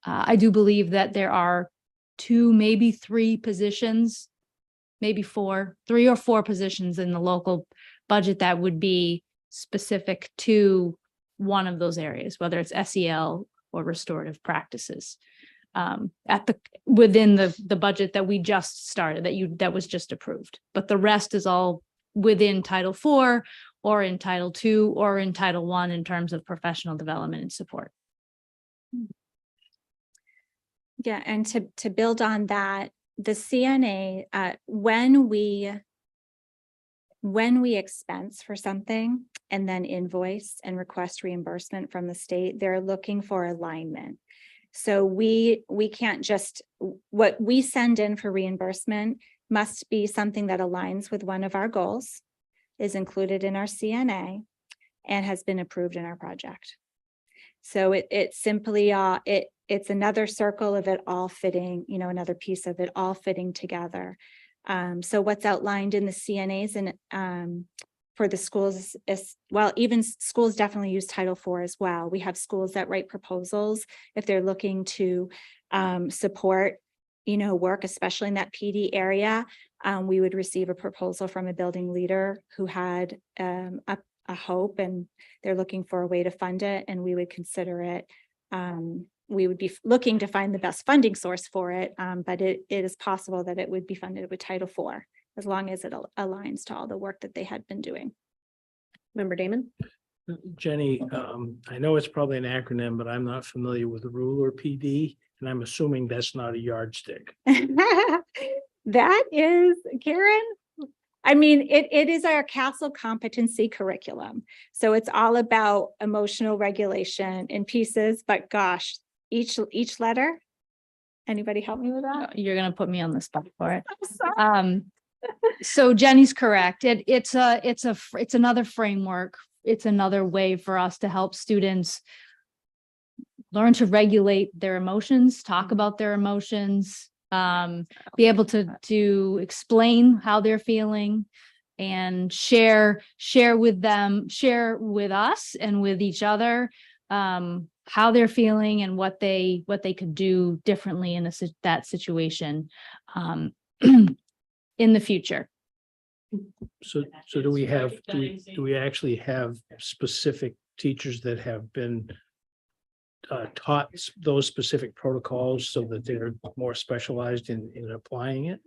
I do believe that there are 2, maybe 3 positions, maybe 3 or 4 positions in the local budget that would be specific to one of those areas, whether it's SEL or restorative practices. Within the budget that we just started, that was just approved. But the rest is all within Title IV or in Title II or in Title I in terms of professional development and support. Yeah, and to build on that, the CNA, when we expense for something and then invoice and request reimbursement from the state, they're looking for alignment. So we can't just, what we send in for reimbursement must be something that aligns with one of our goals, is included in our CNA, and has been approved in our project. So it's simply, it's another circle of it all fitting, another piece of it all fitting together. So what's outlined in the CNAs and for the schools is, well, even schools definitely use Title IV as well. We have schools that write proposals if they're looking to support, work, especially in that PD area. We would receive a proposal from a building leader who had a hope and they're looking for a way to fund it, and we would consider it. We would be looking to find the best funding source for it, but it is possible that it would be funded with Title IV, as long as it aligns to all the work that they had been doing. Member Damon? Jenny, I know it's probably an acronym, but I'm not familiar with the ruler PD, and I'm assuming that's not a yardstick. That is, Karen, I mean, it is our Castle competency curriculum. So it's all about emotional regulation in pieces, but gosh, each letter, anybody help me with that? You're going to put me on the spot for it. I'm sorry. So Jenny's correct. It's another framework. It's another way for us to help students learn to regulate their emotions, talk about their emotions, be able to explain how they're feeling, and share with us and with each other how they're feeling and what they could do differently in that situation in the future. So do we actually have specific teachers that have been taught those specific protocols so that they're more specialized in applying it?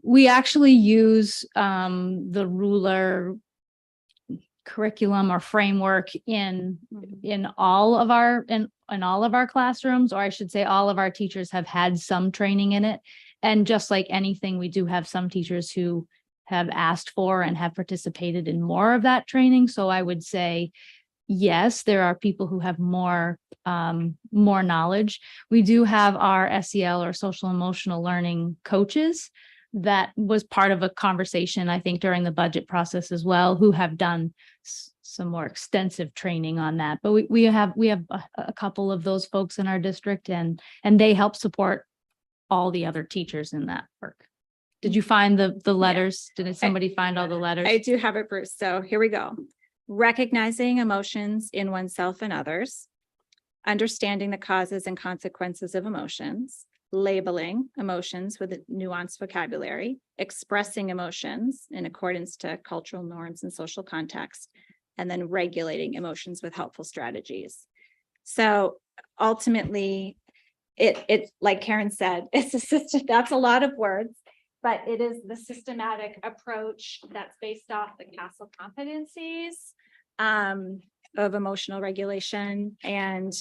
We actually use the ruler curriculum or framework in all of our classrooms, or I should say all of our teachers have had some training in it. And just like anything, we do have some teachers who have asked for and have participated in more of that training. So I would say, yes, there are people who have more knowledge. We do have our SEL or social emotional learning coaches. That was part of a conversation, I think, during the budget process as well, who have done some more extensive training on that. But we have a couple of those folks in our district, and they help support all the other teachers in that work. Did you find the letters? Did somebody find all the letters? I do have it, Bruce. So here we go. Recognizing emotions in oneself and others, understanding the causes and consequences of emotions, labeling emotions with a nuanced vocabulary, expressing emotions in accordance to cultural norms and social context, and then regulating emotions with helpful strategies. So ultimately, it like Karen said, it's a system. That's a lot of words, but it is the systematic approach that's based off the CASEL competencies of emotional regulation. And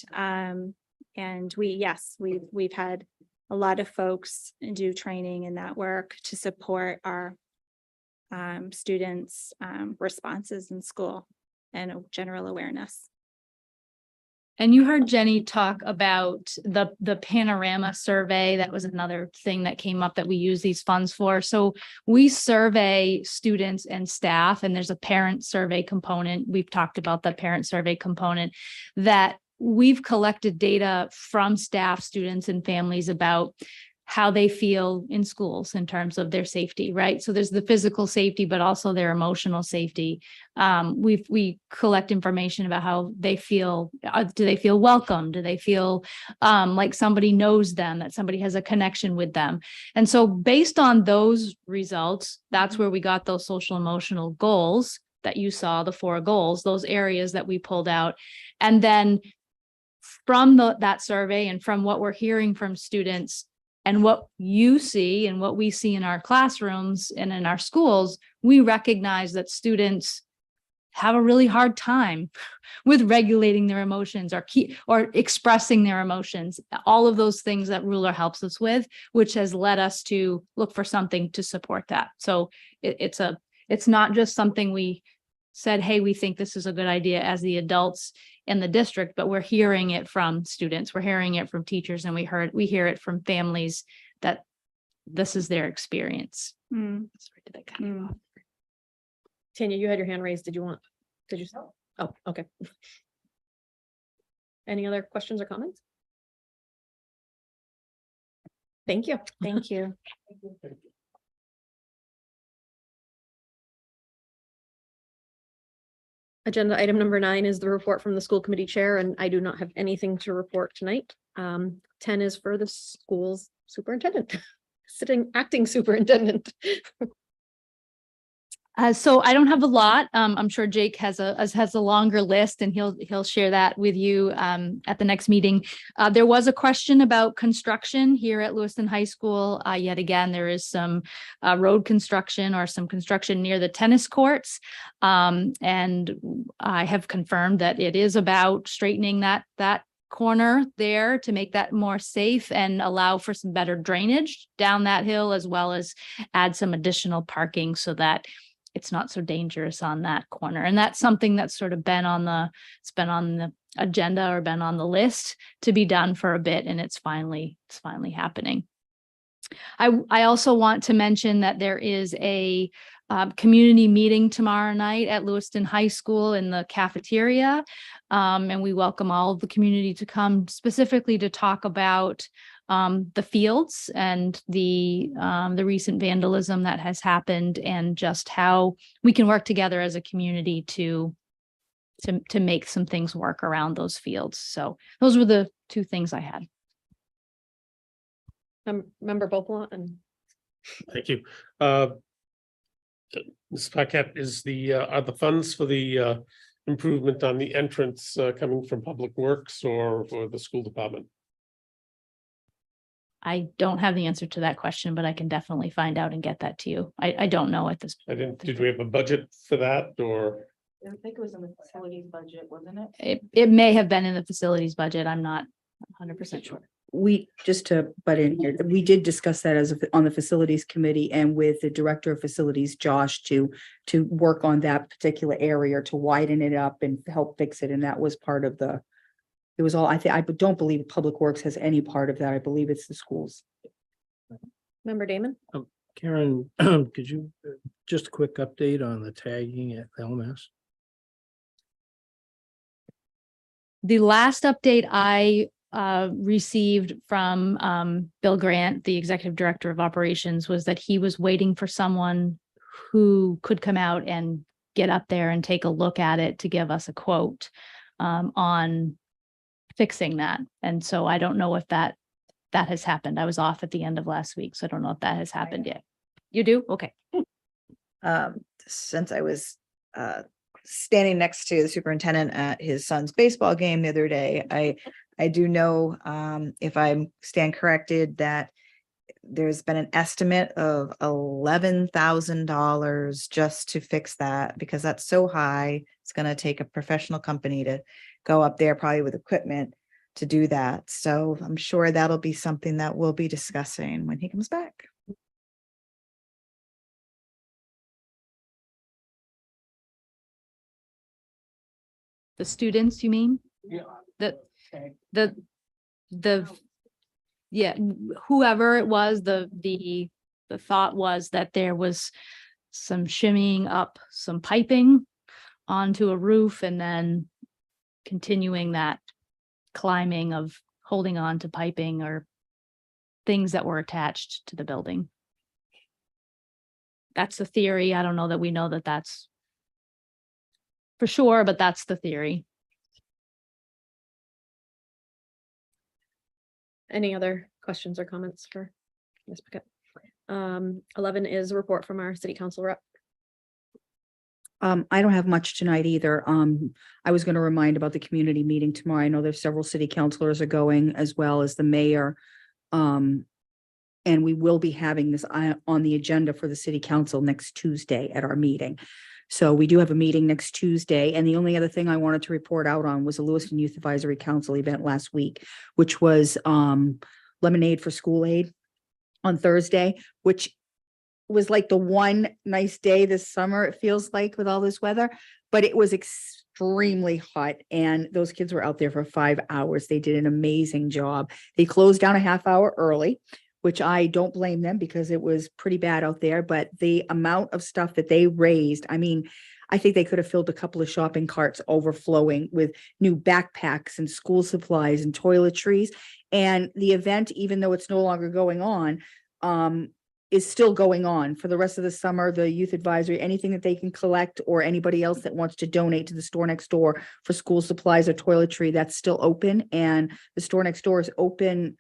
we've had a lot of folks do training in that work to support our students' responses in school and a general awareness. And you heard Jenny talk about the panorama survey. That was another thing that came up that we use these funds for. So we survey students and staff, and there's a parent survey component. We've talked about the parent survey component that we've collected data from staff, students, and families about how they feel in schools in terms of their safety, right? So there's the physical safety, but also their emotional safety. We collect information about how they feel. Do they feel welcome? Do they feel like somebody knows them, that somebody has a connection with them? And so based on those results, that's where we got those social emotional goals that you saw, the 4 goals, those areas that we pulled out. And then from that survey and from what we're hearing from students, and what you see and what we see in our classrooms and in our schools, we recognize that students have a really hard time with regulating their emotions or expressing their emotions. All of those things that Ruler helps us with, which has led us to look for something to support that. So it's not just something we said, hey, we think this is a good idea as the adults in the district, but we're hearing it from students, we're hearing it from teachers, and we hear it from families that this is their experience. Sorry, did I cut you off? Tanya, you had your hand raised. Did you? Oh, okay. Any other questions or comments? Thank you. Thank you. Agenda item number 9 is the report from the school committee chair, and I do not have anything to report tonight. 10 is for the school's superintendent, acting superintendent. So I don't have a lot. I'm sure Jake has a longer list, and he'll share that with you at the next meeting. There was a question about construction here at Lewiston High School. Yet again, there is some road construction or some construction near the tennis courts. And I have confirmed that it is about straightening that corner there to make that more safe and allow for some better drainage down that hill, as well as add some additional parking so that it's not so dangerous on that corner. And that's something that's sort of been on the agenda or been on the list to be done for a bit. And it's finally happening. I also want to mention that there is a community meeting tomorrow night at Lewiston High School in the cafeteria. And we welcome all of the community to come specifically to talk about the fields and the recent vandalism that has happened, and just how we can work together as a community to make some things work around those fields. So those were the 2 things I had. Member Bopala and Thank you. Ms. Paquette, are the funds for the improvement on the entrance coming from Public Works or the school department? I don't have the answer to that question, but I can definitely find out and get that to you. I don't know at this. Did we have a budget for that, or? I think it was in the facilities budget, wasn't it? It may have been in the facilities budget. I'm not 100% sure. We, just to butt in here, we did discuss that on the facilities committee and with the director of facilities, Josh, to work on that particular area, to widen it up and help fix it. And that was part of it was all, I don't believe Public Works has any part of that. I believe it's the schools. Member Damon. Karen, could you just a quick update on the tagging at LMS? The last update I received from Bill Grant, the executive director of operations, was that he was waiting for someone who could come out and get up there and take a look at it to give us a quote on fixing that. And so I don't know if that has happened. I was off at the end of last week, so I don't know if that has happened yet. You do? Okay. Since I was standing next to the superintendent at his son's baseball game the other day, I do know, if I stand corrected, that there's been an estimate of $11,000 just to fix that because that's so high. It's gonna take a professional company to go up there probably with equipment to do that. So I'm sure that'll be something that we'll be discussing when he comes back. The students, you mean? Yeah. The, yeah, whoever it was, the thought was that there was some shimmying up some piping onto a roof and then continuing that climbing of holding on to piping or things that were attached to the building. That's the theory. I don't know that we know that that's for sure, but that's the theory. Any other questions or comments for Ms. Pickett? 11 is a report from our city council rep. I don't have much tonight either. I was going to remind about the community meeting tomorrow. I know there's several city councilors are going as well as the mayor. And we will be having this on the agenda for the city council next Tuesday at our meeting. So we do have a meeting next Tuesday. And the only other thing I wanted to report out on was a Lewiston Youth Advisory Council event last week, which was Lemonade for School Aid on Thursday, which was like the one nice day this summer, it feels like, with all this weather, but it was extremely hot and those kids were out there for 5 hours. They did an amazing job. They closed down a half hour early, which I don't blame them because it was pretty bad out there, but the amount of stuff that they raised, I mean, I think they could have filled a couple of shopping carts overflowing with new backpacks and school supplies and toiletries. And the event, even though it's no longer going on, is still going on for the rest of the summer. The youth advisory, anything that they can collect or anybody else that wants to donate to the store next door for school supplies or toiletry, that's still open. And the store next door is open.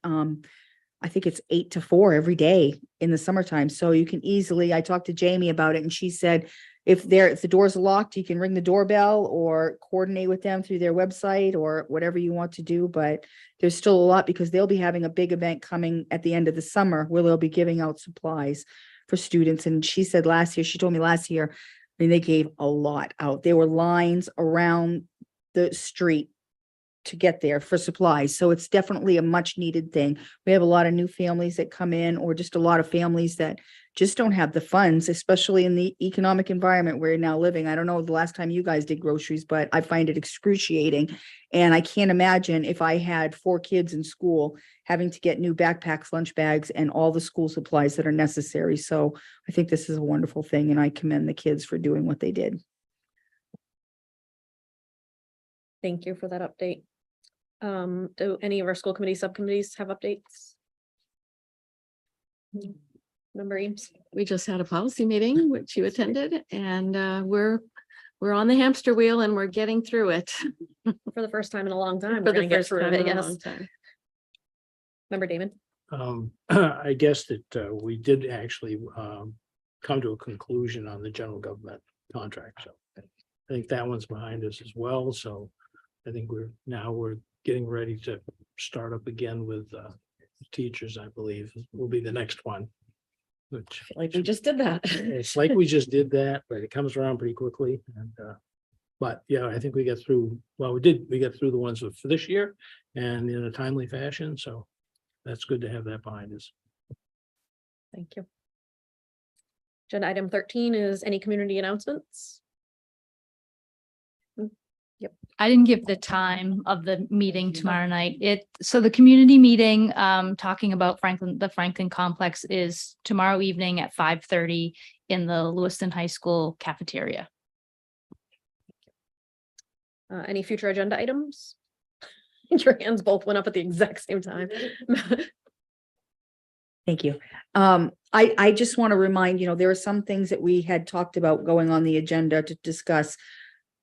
I think it's 8 to 4 every day in the summertime. So you can easily, I talked to Jamie about it and she said, if the doors are locked, you can ring the doorbell or coordinate with them through their website or whatever you want to do. But there's still a lot because they'll be having a big event coming at the end of the summer where they'll be giving out supplies for students. And she said she told me last year, I mean, they gave a lot out. There were lines around the street to get there for supplies. So it's definitely a much needed thing. We have a lot of new families that come in or just a lot of families that just don't have the funds, especially in the economic environment we're now living. I don't know the last time you guys did groceries, but I find it excruciating. And I can't imagine if I had 4 kids in school having to get new backpacks, lunch bags, and all the school supplies that are necessary. So I think this is a wonderful thing and I commend the kids for doing what they did. Thank you for that update. Do any of our school committee subcommittees have updates? Member Eames? We just had a policy meeting, which you attended, and we're on the hamster wheel and we're getting through it. For the first time in a long time. For We're the gonna get first through time it, in a yes. long time. Member Damon? I guess that we did actually come to a conclusion on the general government contract. So I think that one's behind us as well. So I think we're getting ready to start up again with teachers, I believe, will be the next one. Which Like we just did that. it's like we just did that, but it comes around pretty quickly. And but yeah, I think we got through, we got through the ones for this year and in a timely fashion. So that's good to have that behind us. Thank you. Agenda item 13 is any community announcements? I didn't give the time of the meeting tomorrow night. So the community meeting, talking about the Franklin complex is tomorrow evening at 5:30 in the Lewiston High School cafeteria. Any future agenda items? Your hands both went up at the exact same time. Thank you. I just want to remind, there are some things that we had talked about going on the agenda to discuss.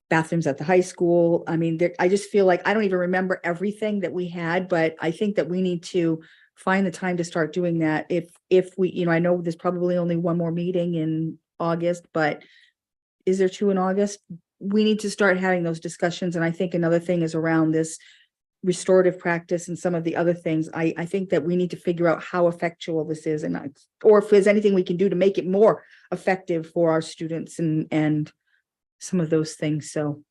Bathrooms at the high school. I mean, I just feel like I don't even remember everything that we had, but I think that we need to find the time to start doing that. If we, I know there's probably only one more meeting in August, but is there 2 in August? We need to start having those discussions. And I think another thing is around this restorative practice and some of the other things, I think that we need to figure out how effectual this is or if there's anything we can do to make it more effective for our students and some of those things. So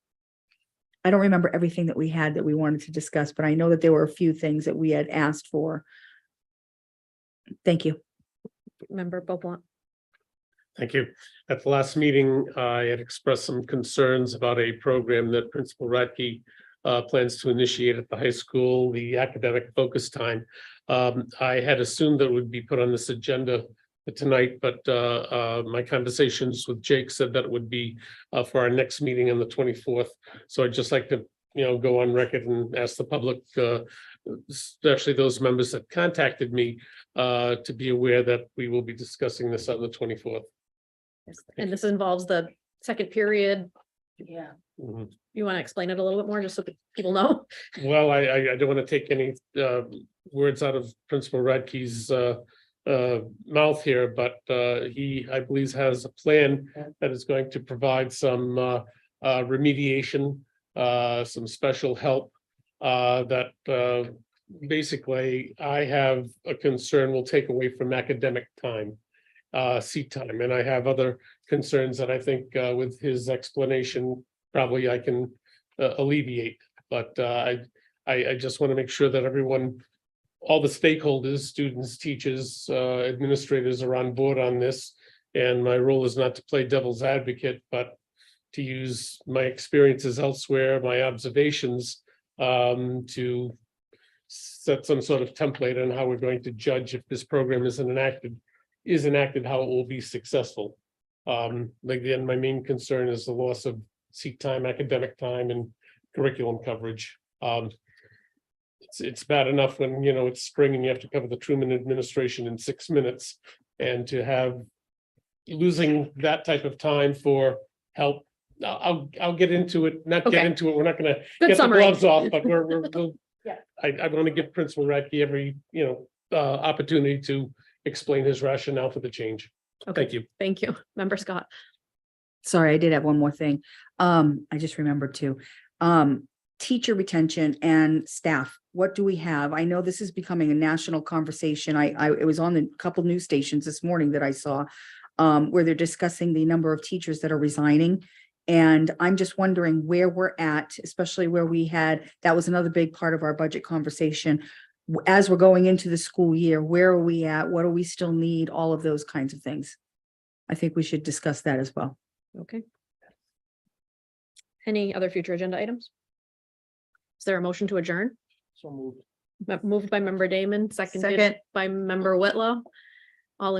I don't remember everything that we had that we wanted to discuss, but I know that there were a few things that we had asked for. Thank you. Member Beaublanc. Thank you. At the last meeting, I had expressed some concerns about a program that Principal Radke plans to initiate at the high school, the academic focus time. I had assumed that it would be put on this agenda tonight, but my conversations with Jake said that it would be for our next meeting on the 24th. So I'd just like to, go on record and ask the public, especially those members that contacted me, to be aware that we will be discussing this on the 24th. And this involves the second period. Yeah. Mhm. You want to explain it a little bit more, just so that people know? Well, I don't want to take any words out of Principal Radke's mouth here, but he, I believe, has a plan that is going to provide some remediation, some special help that basically I have a concern will take away from academic time, seat time, and I have other concerns that I think with his explanation, probably I can alleviate. But I just want to make sure that everyone, all the stakeholders, students, teachers, administrators are on board on this. And my role is not to play devil's advocate, but to use my experiences elsewhere, my observations, to set some sort of template on how we're going to judge if this program is enacted, how it will be successful. Again, my main concern is the loss of seat time, academic time, and curriculum coverage. It's bad enough when, it's spring and you have to cover the Truman administration in 6 minutes, and to have losing that type of time for help. I'll get into it, not get Okay. into it. We're not gonna Good get the summary. gloves off, but we'll. Yeah. I want to give Principal Radke every, opportunity to explain his rationale for the change. Okay, Thank you. thank you. Member Scott. Sorry, I did have one more thing. I just remembered too. Teacher retention and staff. What do we have? I know this is becoming a national conversation. It was on the couple news stations this morning that I saw where they're discussing the number of teachers that are resigning. And I'm just wondering where we're at, especially where that was another big part of our budget conversation. As we're going into the school year, where are we at? What do we still need? All of those kinds of things. I think we should discuss that as well. Okay. Any other future agenda items? Is there a motion to adjourn? So moved. Moved by member Damon, seconded Second. by member Whitlow. All in